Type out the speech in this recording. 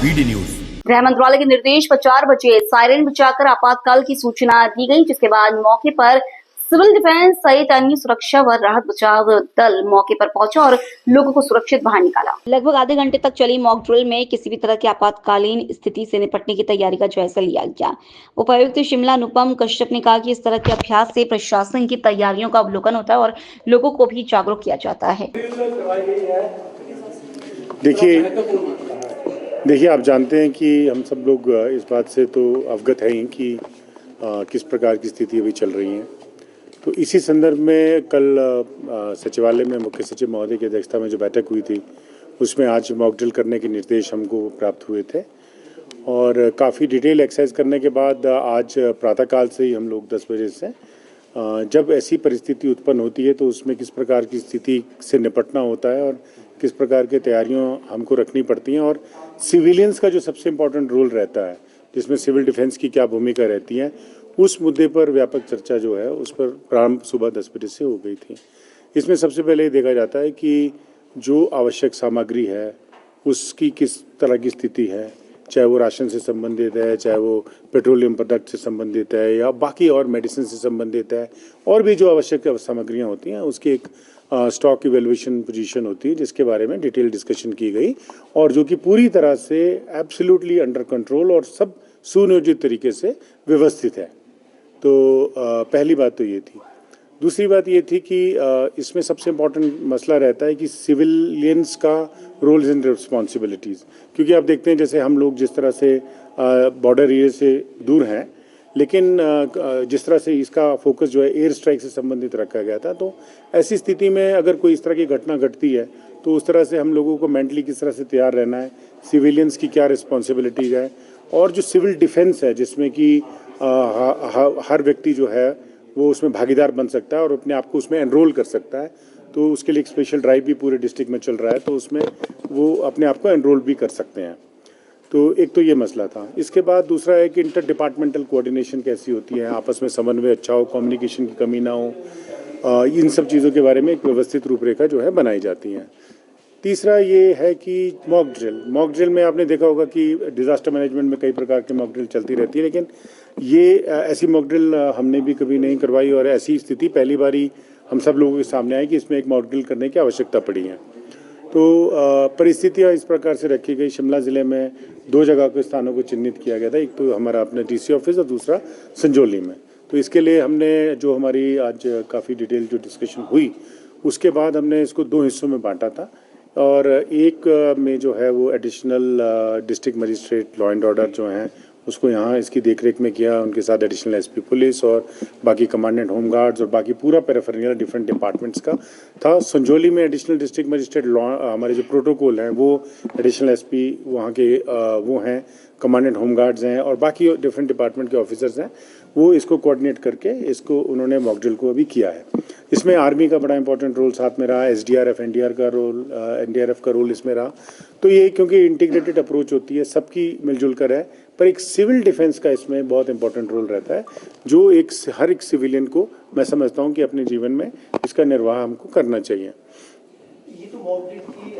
BD news. गृह मंत्रालय के निर्देश पर 4 बजे सायरन बजाकर आपातकाल की सूचना दी गई, जिसके बाद मौके पर सिविल डिफेंस सहित अन्य सुरक्षा व राहत बचाव दल मौके पर पहुंचा और लोगों को सुरक्षित बाहर निकाला। लगभग आधे घंटे तक चली मॉक ड्रिल में किसी भी तरह की आपातकालीन स्थिति से निपटने की तैयारी का जायजा लिया गया। उपायुक्त शिमला अनुपम कश्यप ने कहा कि इस तरह के अभ्यास से प्रशासन की तैयारियों का अवलोकन होता है और लोगों को भी जागरूक किया जाता है। देखिए आप जानते हैं कि हम सब लोग इस बात से तो अवगत हैं ही कि किस प्रकार की स्थिति अभी चल रही है। तो इसी संदर्भ में कल सचिवालय में मुख्य सचिव महोदय की अध्यक्षता में जो बैठक हुई थी, उसमें आज मॉक ड्रिल करने के निर्देश हमको प्राप्त हुए थे और काफ़ी डिटेल एक्सरसाइज करने के बाद आज प्रातःकाल से ही हम लोग 10 बजे से जब ऐसी परिस्थिति उत्पन्न होती है तो उसमें किस प्रकार की स्थिति से निपटना होता है और किस प्रकार की तैयारियां हमको रखनी पड़ती हैं और सिविलियंस का जो सबसे इम्पोर्टेंट रोल रहता है, जिसमें सिविल डिफेंस की क्या भूमिका रहती है, उस मुद्दे पर व्यापक चर्चा जो है उस पर प्रारंभ सुबह 10 बजे से हो गई थी। इसमें सबसे पहले ये देखा जाता है कि जो आवश्यक सामग्री है उसकी किस तरह की स्थिति है, चाहे वो राशन से संबंधित है, चाहे वो पेट्रोलियम प्रोडक्ट से संबंधित है या बाकी और मेडिसिन से संबंधित है, और भी जो आवश्यक सामग्रियां होती हैं उसकी एक स्टॉक इवेल्युएशन पोजीशन होती है, जिसके बारे में डिटेल डिस्कशन की गई और जो कि पूरी तरह से एब्सोल्युटली अंडर कंट्रोल और सब सुनियोजित तरीके से व्यवस्थित है। तो पहली बात तो ये थी। दूसरी बात ये थी कि इसमें सबसे इम्पोर्टेंट मसला रहता है कि सिविलियंस का रोल्स एंड रिस्पॉन्सिबिलिटीज़, क्योंकि आप देखते हैं जैसे हम लोग जिस तरह से बॉर्डर एरिया से दूर हैं, लेकिन जिस तरह से इसका फोकस जो है एयर स्ट्राइक से संबंधित रखा गया था, तो ऐसी स्थिति में अगर कोई इस तरह की घटना घटती है तो उस तरह से हम लोगों को मेंटली किस तरह से तैयार रहना है, सिविलियंस की क्या रिस्पॉन्सिबिलिटीज़ है और जो सिविल डिफेंस है जिसमें कि हर व्यक्ति जो है वो उसमें भागीदार बन सकता है और अपने आप को उसमें एनरोल कर सकता है। तो उसके लिए एक स्पेशल ड्राइव भी पूरे डिस्ट्रिक्ट में चल रहा है, तो उसमें वो अपने आप को एनरोल भी कर सकते हैं। तो एक तो ये मसला था। इसके बाद दूसरा है कि इंटर डिपार्टमेंटल कोऑर्डिनेशन कैसी होती है, आपस में समन्वय अच्छा हो, कम्युनिकेशन की कमी ना हो, इन सब चीज़ों के बारे में एक व्यवस्थित रूपरेखा जो है बनाई जाती है। तीसरा ये है कि मॉक ड्रिल में आपने देखा होगा कि डिज़ास्टर मैनेजमेंट में कई प्रकार की मॉक ड्रिल चलती रहती है, लेकिन ये ऐसी मॉक ड्रिल हमने भी कभी नहीं करवाई और ऐसी स्थिति पहली बारी हम सब लोगों के सामने आई कि इसमें एक मॉक ड्रिल करने की आवश्यकता पड़ी है। तो परिस्थितियाँ इस प्रकार से रखी गई। शिमला ज़िले में 2 जगह के स्थानों को चिन्हित किया गया था, एक तो हमारा अपने डीसी ऑफिस और दूसरा संजौली में। तो इसके लिए हमने जो हमारी आज काफ़ी डिटेल जो डिस्कशन हुई, उसके बाद हमने इसको 2 हिस्सों में बांटा था और एक में जो है वो additional district magistrate law and order जो हैं उसको यहाँ इसकी देखरेख में किया, उनके साथ एडिशनल एसपी पुलिस और बाकी कमांडेंट होम गार्ड्स और बाकी पूरा पैराफेरनालिया डिफरेंट डिपार्टमेंट्स का था। संजौली में एडिशनल डिस्ट्रिक्ट मजिस्ट्रेट लॉ हमारे जो प्रोटोकॉल हैं वो एडिशनल एसपी वहाँ के वो हैं, कमांडेंट होम गार्ड्स हैं और बाकी डिफरेंट डिपार्टमेंट के ऑफिसर्स हैं, वो इसको कोऑर्डिनेट करके इसको उन्होंने मॉक ड्रिल को अभी किया है। इसमें आर्मी का बड़ा इंपॉर्टेंट रोल साथ में रहा, एसडीआरएफ एनडीआरएफ का रोल इसमें रहा। तो ये क्योंकि इंटीग्रेटेड अप्रोच होती है, सबकी मिलजुल कर है, पर एक सिविल डिफेंस का इसमें बहुत इंपॉर्टेंट रोल रहता है, जो हर एक सिविलियन को मैं समझता हूँ कि अपने जीवन में इसका निर्वाह हमको करना चाहिए। ये तो मॉक ड्रिल की